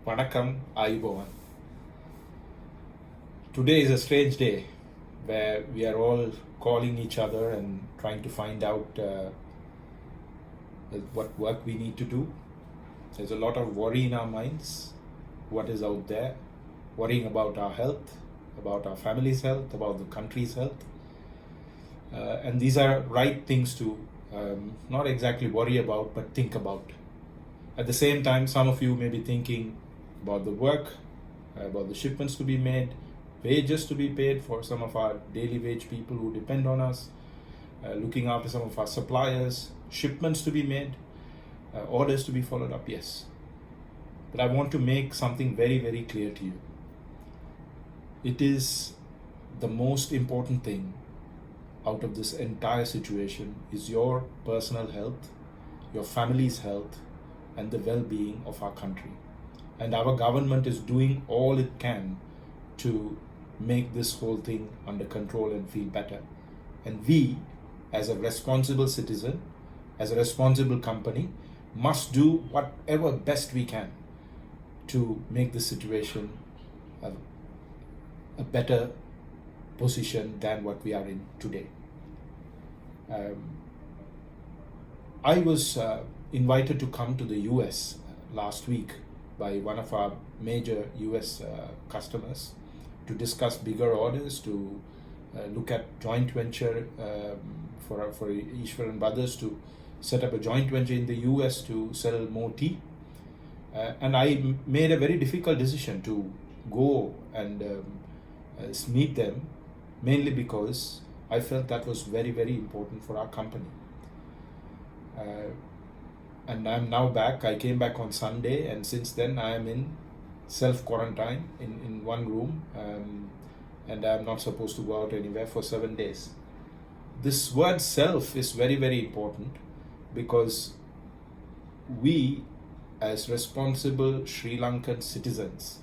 Vanakkam, Ayubovan. Today is a strange day where we are all calling each other and trying to find out what work we need to do. There's a lot of worry in our minds, what is out there, worrying about our health, about our family's health, about the country's health. And these are right things to not exactly worry about, but think about. At the same time, some of you may be thinking about the work, about the shipments to be made, wages to be paid for some of our daily wage people who depend on us, looking after some of our suppliers, shipments to be made, orders to be followed up, yes. But I want to make something very, very clear to you. It is the most important thing out of this entire situation is your personal health, your family's health, and the well-being of our country. And our government is doing all it can to make this whole thing under control and feel better. And we, as a responsible citizen, as a responsible company, must do whatever best we can to make the situation a better position than what we are in today. I was invited to come to the US last week by one of our major US customers to discuss bigger orders, to look at joint venture for Ishwaran Brothers to set up a joint venture in the US to sell more tea. And I made a very difficult decision to go and meet them, mainly because I felt that was very, very important for our company. And I'm now back. I came back on Sunday, and since then I am in self-quarantine in one room, and I'm not supposed to go out anywhere for 7 days. This word self is very, very important because we, as responsible Sri Lankan citizens,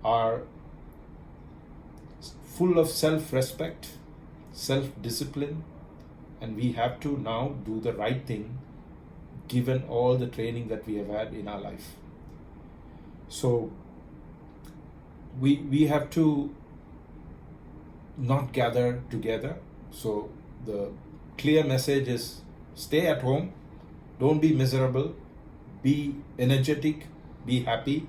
are full of self-respect, self-discipline, and we have to now do the right thing given all the training that we have had in our life. So we have to not gather together. So the clear message is stay at home, don't be miserable, be energetic, be happy,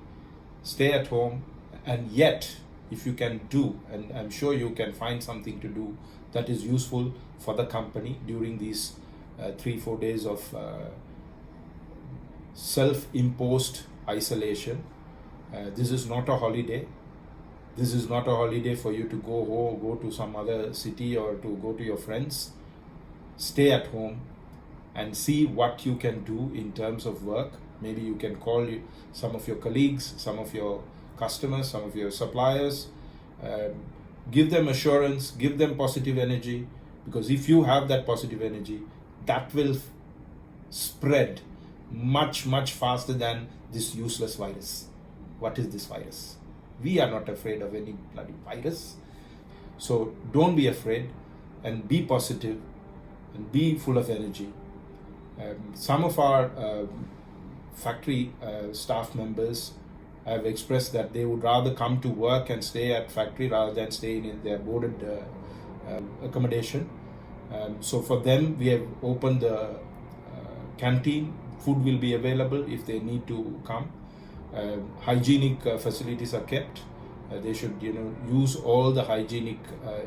stay at home, and yet if you can do, and I'm sure you can find something to do that is useful for the company during these 3-4 days of self-imposed isolation. This is not a holiday. This is not a holiday for you to go home, go to some other city or to go to your friends. Stay at home and see what you can do in terms of work. Maybe you can call some of your colleagues, some of your customers, some of your suppliers. Give them assurance, give them positive energy, because if you have that positive energy, that will spread much, much faster than this useless virus. What is this virus? We are not afraid of any bloody virus. So don't be afraid and be positive and be full of energy. Some of our factory staff members have expressed that they would rather come to work and stay at factory rather than staying in their boarded accommodation. So for them, we have opened the canteen. Food will be available if they need to come. Hygienic facilities are kept. They should, use all the hygienic.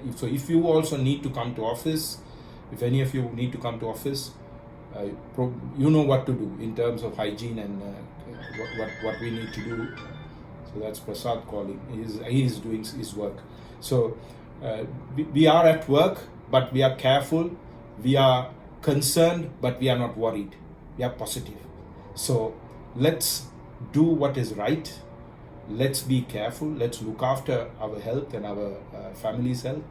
If you also need to come to office, if any of you need to come to office, you know what to do in terms of hygiene and what we need to do. So that's Prasad calling. He is doing his work. So we are at work, but we are careful. We are concerned, but we are not worried. We are positive. So let's do what is right. Let's be careful. Let's look after our health and our family's health,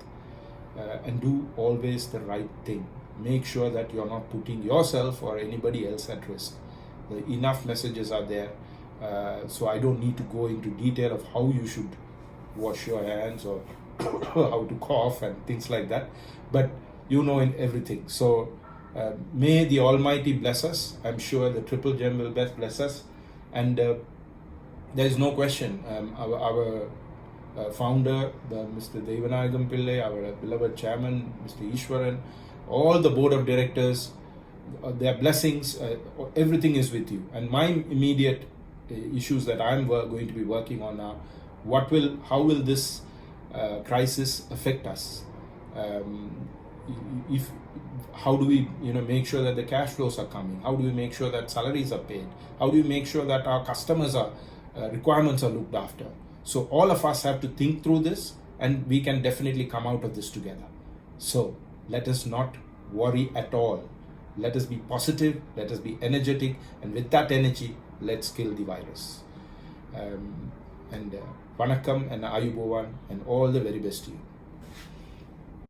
and do always the right thing. Make sure that you're not putting yourself or anybody else at risk. Enough messages are there, so I don't need to go into detail of how you should wash your hands or how to cough and things like that, but in everything. So may the Almighty bless us. I'm sure the Triple Gem will bless us, and there is no question. Our founder, Mr. Devanagam Pillai, our beloved chairman, Mr. Ishwaran, all the board of directors, their blessings, everything is with you. And my immediate issues that I'm going to be working on are how will this crisis affect us? How do we make sure that the cash flows are coming? How do we make sure that salaries are paid? How do we make sure that our customers are requirements are looked after? So all of us have to think through this, and we can definitely come out of this together. So let us not worry at all. Let us be positive, let us be energetic, and with that energy, let's kill the virus. And Vanakkam and Ayubovan, and all the very best to you.